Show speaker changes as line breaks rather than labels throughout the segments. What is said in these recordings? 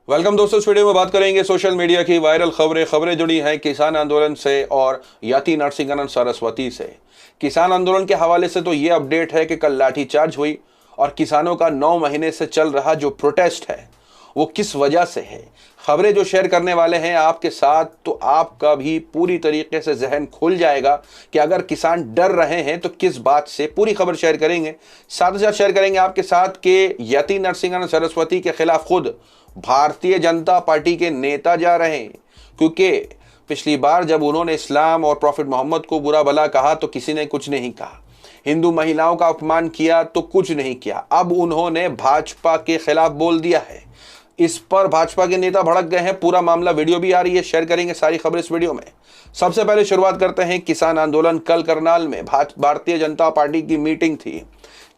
Welcome दोस्तों। इस video में बात करेंगे सोशल मीडिया की वायरल खबरें जुड़ी हैं किसान आंदोलन से और यति नरसिंगन सरस्वती से। किसान आंदोलन के हवाले से तो ये अपडेट है कि कल लाठीचार्ज हुई और किसानों का 9 महीने से चल रहा जो प्रोटेस्ट है वो किस वजह से है। खबरें जो शेयर करने वाले हैं आपके साथ, तो आपका भी पूरी तरीके से जहन खुल जाएगा कि अगर किसान डर रहे हैं तो किस बात से। पूरी खबर शेयर करेंगे, साथ ही साथ शेयर करेंगे आपके साथ कि यति नरसिंगन सरस्वती के खिलाफ खुद भारतीय जनता पार्टी के नेता जा रहे हैं, क्योंकि पिछली बार जब उन्होंने इस्लाम और प्रॉफिट मोहम्मद को बुरा भला कहा तो किसी ने कुछ नहीं कहा, हिंदू महिलाओं का अपमान किया तो कुछ नहीं किया। अब उन्होंने भाजपा के खिलाफ बोल दिया है। इस पर भाजपा के नेता भड़क गए हैं। पूरा मामला वीडियो भी आ रही है, शेयर करेंगे सारी खबर इस वीडियो में। सबसे पहले शुरुआत करते हैं किसान आंदोलन। कल करनाल में भारतीय जनता पार्टी की मीटिंग थी।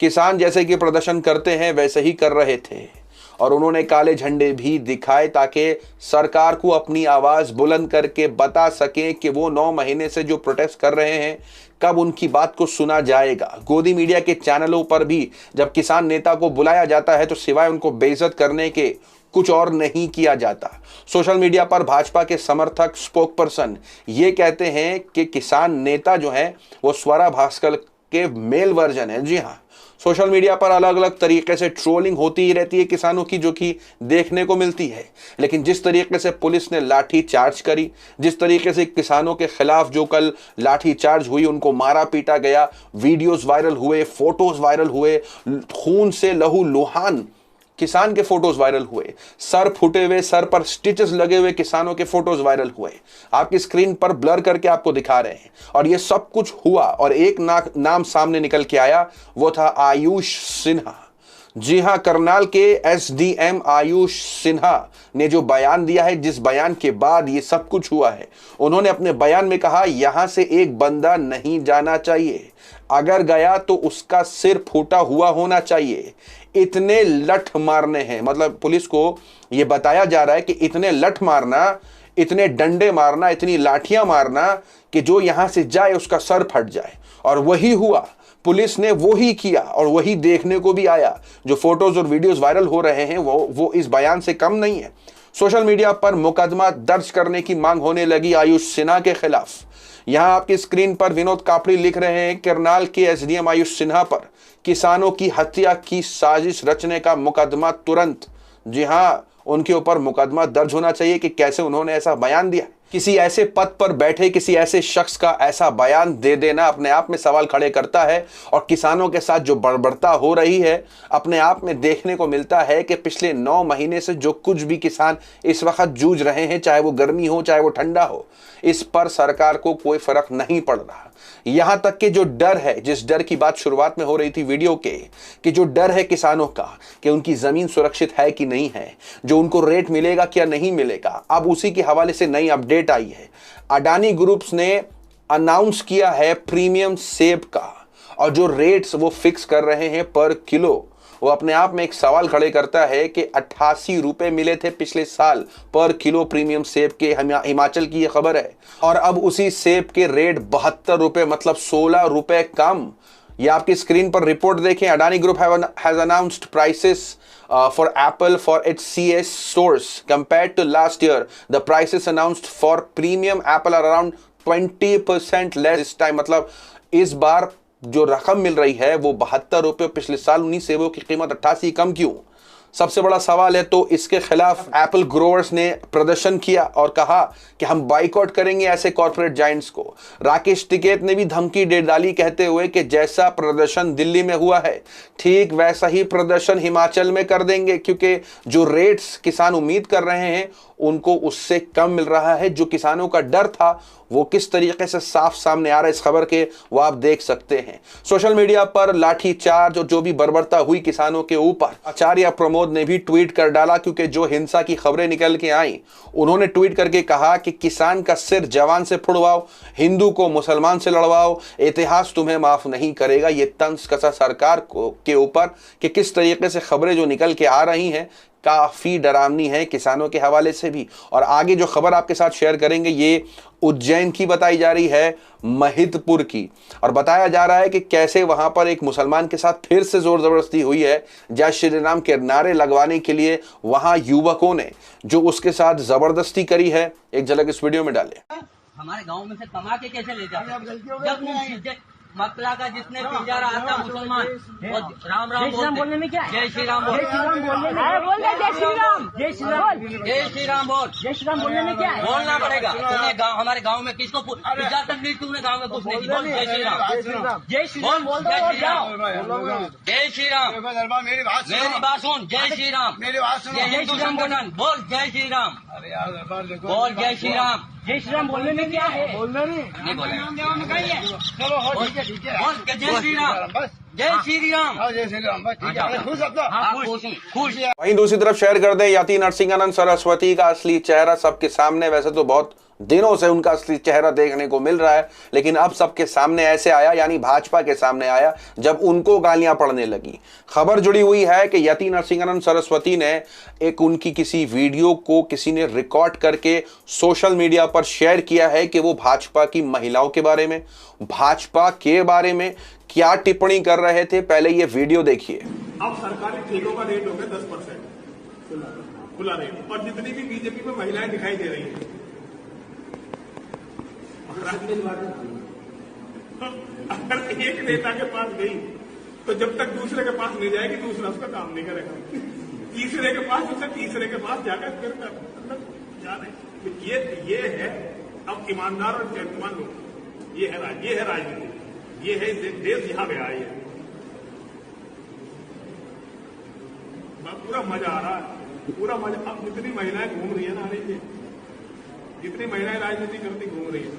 किसान जैसे कि प्रदर्शन करते हैं वैसे ही कर रहे थे और उन्होंने काले झंडे भी दिखाए ताकि सरकार को अपनी आवाज बुलंद करके बता सके कि वो 9 महीने से जो प्रोटेस्ट कर रहे हैं कब उनकी बात को सुना जाएगा। गोदी मीडिया के चैनलों पर भी जब किसान नेता को बुलाया जाता है तो सिवाय उनको बेइज्जत करने के कुछ और नहीं किया जाता। सोशल मीडिया पर भाजपा के समर्थक स्पोक पर्सन ये कहते हैं कि किसान नेता जो है वो स्वरा भास्कर के मेल वर्जन है। जी हाँ, सोशल मीडिया पर अलग अलग तरीके से ट्रोलिंग होती ही रहती है किसानों की, जो कि देखने को मिलती है। लेकिन जिस तरीके से पुलिस ने लाठी चार्ज करी, जिस तरीके से किसानों के खिलाफ जो कल लाठी चार्ज हुई, उनको मारा पीटा गया, वीडियोस वायरल हुए, फोटोज वायरल हुए, खून से लहू लुहान किसान के फोटोज वायरल हुए, सर फूटे हुए, सर पर स्टिचेस लगे हुए किसानों के फोटोज वायरल हुए। आपकी स्क्रीन पर ब्लर करके आपको दिखा रहे हैं। और ये सब कुछ हुआ और एक नाम सामने निकल के आया, वो था आयुष सिन्हा। जी हां, करनाल के एसडीएम आयुष सिन्हा ने जो बयान दिया है, जिस बयान के बाद ये सब कुछ हुआ है, उन्होंने अपने बयान में कहा यहां से एक बंदा नहीं जाना चाहिए, अगर गया तो उसका सिर फूटा हुआ होना चाहिए। इतने लठ मारने हैं, मतलब पुलिस को यह बताया जा रहा है कि इतने लठ मारना, इतने डंडे मारना, इतनी लाठियां मारना कि जो यहां से जाए उसका सर फट जाए। और वही हुआ, पुलिस ने वो ही किया और वही देखने को भी आया। जो फोटोज और वीडियोस वायरल हो रहे हैं वो इस बयान से कम नहीं है। सोशल मीडिया पर मुकदमा दर्ज करने की मांग होने लगी आयुष सिन्हा के खिलाफ। यहां आपकी स्क्रीन पर विनोद कापड़ी लिख रहे हैं, करनाल के एसडीएम आयुष सिन्हा पर किसानों की हत्या की साजिश रचने का मुकदमा तुरंत। जी हां, उनके ऊपर मुकदमा दर्ज होना चाहिए कि कैसे उन्होंने ऐसा बयान दिया। किसी ऐसे पद पर बैठे किसी ऐसे शख्स का ऐसा बयान दे देना अपने आप में सवाल खड़े करता है। और किसानों के साथ जो बर्बरता हो रही है अपने आप में देखने को मिलता है कि पिछले 9 महीने से जो कुछ भी किसान इस वक्त जूझ रहे हैं, चाहे वो गर्मी हो चाहे वो ठंडा हो, इस पर सरकार को कोई फर्क नहीं पड़ रहा। यहां तक कि जो डर है, जिस डर की बात शुरुआत में हो रही थी वीडियो के, कि जो डर है किसानों का कि उनकी जमीन सुरक्षित है कि नहीं है, जो उनको रेट मिलेगा क्या नहीं मिलेगा, अब उसी के हवाले से नई अपडेट आई है। अडानी ग्रुप्स ने अनाउंस किया है प्रीमियम सेब का, और जो रेट्स वो फिक्स कर रहे हैं पर किलो, वो अपने आप में एक सवाल खड़े करता है कि 88 रुपए मिले थे पिछले साल पर किलो प्रीमियम सेब के। हिमाचल की ये खबर है। और अब उसी सेब के रेट 72 रुपए, मतलब 16 रुपए कम। ये आपकी स्क्रीन पर रिपोर्ट देखें। Adani group has announced prices for Apple for its CS stores compared to last year. The prices announced for premium Apple are around 20% less this time. मतलब इस बार जो रकम मिल रही है वो 72 रुपये, पिछले साल उन्हीं सेबों की कीमत 88 कम क्यों? सबसे बड़ा सवाल है। तो इसके खिलाफ एप्पल ग्रोवर्स ने प्रदर्शन किया और कहा कि हम बाइकआउट करेंगे ऐसे कॉर्पोरेट जायंट्स को। राकेश टिकैत ने भी धमकी दे डाली, कहते हुए कि जैसा प्रदर्शन दिल्ली में हुआ है ठीक वैसा ही प्रदर्शन हिमाचल में कर देंगे, क्योंकि जो रेट्स किसान उम्मीद कर रहे हैं उनको उससे कम मिल रहा है। जो किसानों का डर था वो किस तरीके से साफ सामने आ रहा है इस खबर के, वो आप देख सकते हैं। सोशल मीडिया पर लाठीचार्ज और जो भी बर्बरता हुई किसानों के ऊपर, आचार्य प्रमोद ने भी ट्वीट कर डाला, क्योंकि जो हिंसा की खबरें निकल के आई उन्होंने ट्वीट करके कहा कि किसान का सिर जवान से फुड़वाओ, हिंदू को मुसलमान से लड़वाओ, इतिहास तुम्हें माफ नहीं करेगा। ये तंज कसा सरकार के ऊपर कि किस तरीके से खबरें जो निकल के आ रही हैं काफ़ी डरावनी है किसानों के हवाले से भी। और आगे जो खबर आपके साथ शेयर करेंगे ये उज्जैन की बताई जा रही है, महिदपुर की, और बताया जा रहा है कि कैसे वहां पर एक मुसलमान के साथ फिर से जोर जबरदस्ती हुई है। जय श्री राम के नारे लगवाने के लिए वहां युवकों ने जो उसके साथ जबरदस्ती करी है, एक झलक इस वीडियो में डाले।
हमारे गांव में से कमा के कैसे ले जाते? मकला का जिसने पिंजरा आता मुसलमान और राम राम बोलने में क्या है? जय श्री राम बोल, जय श्री राम बोल, जय श्री राम, जय श्री राम, जय श्री राम बोल, जय श्री राम बोलने में क्या है? बोलना पड़ेगा। तूने गाँव, हमारे गांव में किसको इजाजत दी? तूने गांव में कुछ नहीं की। बोल जय श्री राम, जय श्री राम बोल, जय श्री राम, जय श्री राम। मेरी बात सुन, जय श्री राम, जय श्री राम बोल, जय श्री राम बोल, जय श्री राम। जय श्री राम बोलने में क्या है? बोलना नहीं बोले। चलो जय श्री राम, जय श्री राम, जय श्री राम। खुश।
वहीं दूसरी तरफ शेयर कर दें यति नरसिंहानंद सरस्वती का असली चेहरा सबके सामने। वैसे तो बहुत दिनों से उनका असली चेहरा देखने को मिल रहा है, लेकिन अब सबके सामने ऐसे आया, यानी भाजपा के सामने आया जब उनको गालियां पड़ने लगी। खबर जुड़ी हुई है कि यति नरसिंहानंद सरस्वती ने एक उनकी किसी वीडियो को किसी ने रिकॉर्ड करके सोशल मीडिया पर शेयर किया है कि वो भाजपा की महिलाओं के बारे में, भाजपा के बारे में क्या टिप्पणी कर रहे थे। पहले ये वीडियो देखिए।
अब सरकारी ठेकों का रेट हो गया 10% खुला रेट, और जितनी भी बीजेपी में महिलाएं दिखाई दे रही हैं, अगर एक नेता के पास गई तो जब तक दूसरे के पास नहीं जाएगी दूसरा उसका काम नहीं करेगा, तीसरे के पास, उससे तीसरे के पास जाकर फिर जा रहे। ये है अब ईमानदार और सेहतमंद लोग, ये है राजनीति, ये है देश यहाँ गया है। पूरा मजा आ रहा है, पूरा मजा। अब जितनी महिलाएं घूम रही है ना, जितनी महिलाएं राजनीति करती घूम रही है,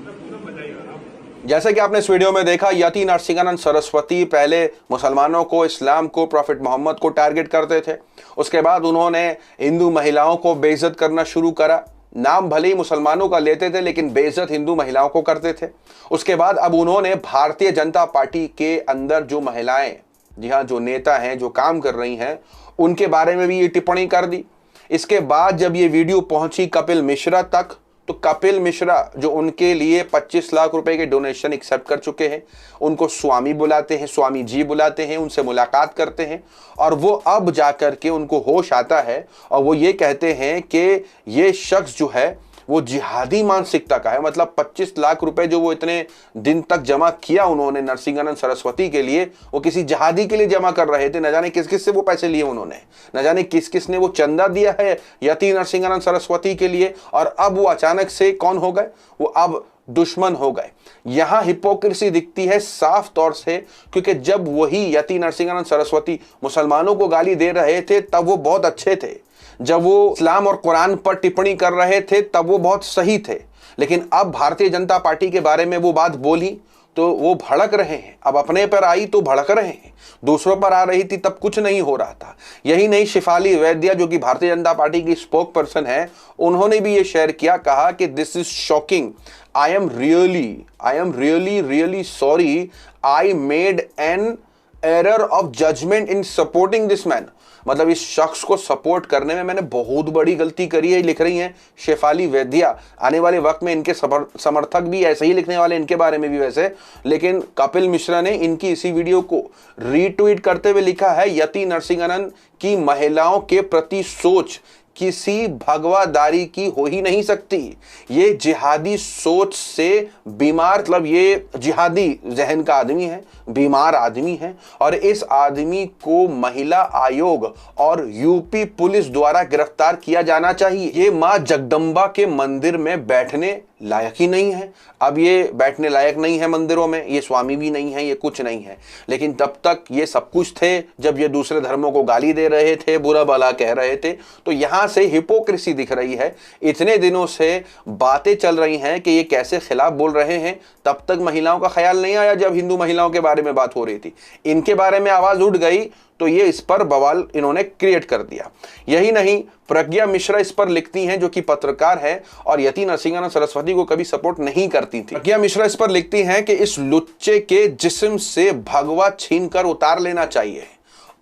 पूरा मजा ही आ रहा है।
जैसे कि आपने इस वीडियो में देखा, यति नरसिंहानंद सरस्वती पहले मुसलमानों को, इस्लाम को, प्रॉफिट मोहम्मद को टारगेट करते थे। उसके बाद उन्होंने हिंदू महिलाओं को बेइज्जत करना शुरू करा। नाम भले ही मुसलमानों का लेते थे लेकिन बेइज्जत हिंदू महिलाओं को करते थे। उसके बाद अब उन्होंने भारतीय जनता पार्टी के अंदर जो महिलाएं, जी हाँ, जो नेता हैं, जो काम कर रही हैं, उनके बारे में भी ये टिप्पणी कर दी। इसके बाद जब ये वीडियो पहुंची कपिल मिश्रा तक, तो कपिल मिश्रा जो उनके लिए 25 लाख रुपए के डोनेशन एक्सेप्ट कर चुके हैं, उनको स्वामी बुलाते हैं, स्वामी जी बुलाते हैं, उनसे मुलाकात करते हैं, और वो अब जाकर के उनको होश आता है और वो ये कहते हैं कि ये शख्स जो है वो जिहादी मानसिकता का है। मतलब 25 लाख रुपए जो वो इतने दिन तक जमा किया उन्होंने नरसिंहानंद सरस्वती के लिए, वो किसी जिहादी के लिए जमा कर रहे थे। न जाने किस किस से वो पैसे लिए उन्होंने, न जाने किस किस ने वो चंदा दिया है यति नरसिंहानंद सरस्वती के लिए, और अब वो अचानक से कौन हो गए? वो अब दुश्मन हो गए। यहां हिपोक्रेसी दिखती है साफ तौर से, क्योंकि जब वही यति नरसिंहानंद सरस्वती मुसलमानों को गाली दे रहे थे तब वो बहुत अच्छे थे, जब वो इस्लाम और कुरान पर टिप्पणी कर रहे थे तब वो बहुत सही थे, लेकिन अब भारतीय जनता पार्टी के बारे में वो बात बोली तो वो भड़क रहे हैं। अब अपने पर आई तो भड़क रहे हैं, दूसरों पर आ रही थी तब कुछ नहीं हो रहा था। यही नहीं, शेफाली वैद्या जो कि भारतीय जनता पार्टी की स्पोक पर्सन है, उन्होंने भी ये शेयर किया, कहा कि this is shocking, I am really sorry, I made an error of judgement in supporting this man. मतलब इस शख्स को सपोर्ट करने में मैंने बहुत बड़ी गलती करी है, लिख रही हैं शेफाली वैद्या। आने वाले वक्त में इनके समर्थक भी ऐसे ही लिखने वाले इनके बारे में भी वैसे, लेकिन कपिल मिश्रा ने इनकी इसी वीडियो को रीट्वीट करते हुए लिखा है, यति नरसिंहानंद की महिलाओं के प्रति सोच किसी भगवादारी की हो ही नहीं सकती। ये जिहादी सोच से बीमार, मतलब ये जिहादी जहन का आदमी है, बीमार आदमी है, और इस आदमी को महिला आयोग और यूपी पुलिस द्वारा गिरफ्तार किया जाना चाहिए। ये मां जगदम्बा के मंदिर में बैठने लायक ही नहीं है। अब ये बैठने लायक नहीं है मंदिरों में, ये स्वामी भी नहीं है, ये कुछ नहीं है, लेकिन तब तक ये सब कुछ थे जब ये दूसरे धर्मों को गाली दे रहे थे, बुरा भला कह रहे थे। तो यहां से हिपोक्रेसी दिख रही है। इतने दिनों से बातें चल रही हैं कि ये कैसे खिलाफ बोल रहे हैं, तब तक महिलाओं का ख्याल नहीं आया जब हिंदू महिलाओं के बारे में बात हो रही थी। इनके बारे में आवाज उठ गई तो ये इस पर बवाल इन्होंने क्रिएट कर दिया। यही नहीं, प्रज्ञा मिश्रा इस पर लिखती हैं, जो कि पत्रकार है और यति नरसिंहानंद सरस्वती को कभी सपोर्ट नहीं करती थी। प्रज्ञा मिश्रा इस पर लिखती हैं कि इस लुच्चे के जिस्म से भगवा छीन कर उतार लेना चाहिए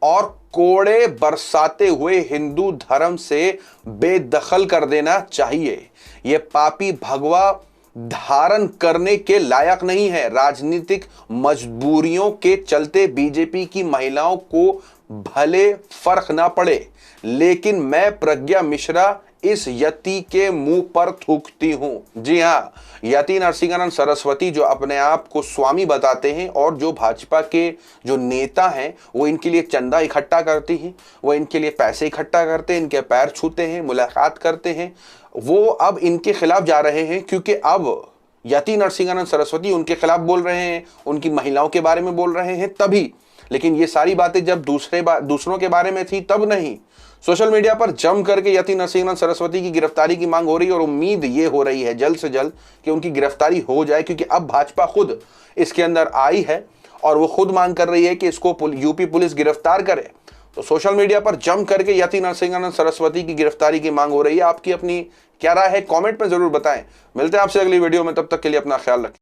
और कोड़े बरसाते हुए हिंदू धर्म से बेदखल कर देना चाहिए। यह पापी भगवा धारण करने के लायक नहीं है। राजनीतिक मजबूरियों के चलते बीजेपी की महिलाओं को भले फर्क ना पड़े, लेकिन मैं प्रज्ञा मिश्रा इस यति के मुंह पर थूकती हूं। जी हां, यति नरसिंहानंद सरस्वती जो अपने आप को स्वामी बताते हैं और जो भाजपा के जो नेता हैं वो इनके लिए चंदा इकट्ठा करती हैं, वो इनके लिए पैसे इकट्ठा करते हैं, इनके पैर छूते हैं, मुलाकात करते हैं, वो अब इनके खिलाफ जा रहे हैं क्योंकि अब यति नरसिंहानंद सरस्वती उनके खिलाफ बोल रहे हैं, उनकी महिलाओं के बारे में बोल रहे हैं तभी। लेकिन ये सारी बातें जब दूसरों के बारे में थी तब नहीं। सोशल मीडिया पर जम करके यति नरसिंहानंद सरस्वती की गिरफ्तारी की मांग हो रही है और उम्मीद ये हो रही है जल्द से जल्द कि उनकी गिरफ्तारी हो जाए, क्योंकि अब भाजपा खुद इसके अंदर आई है और वो खुद मांग कर रही है कि इसको यूपी पुलिस गिरफ्तार करे। तो सोशल मीडिया पर जम करके यति नरसिंहानंद सरस्वती की गिरफ्तारी की मांग हो रही है। आपकी अपनी क्या राय है, कमेंट में जरूर बताएं। मिलते हैं आपसे अगली वीडियो में, तब तक के लिए अपना ख्याल रखें।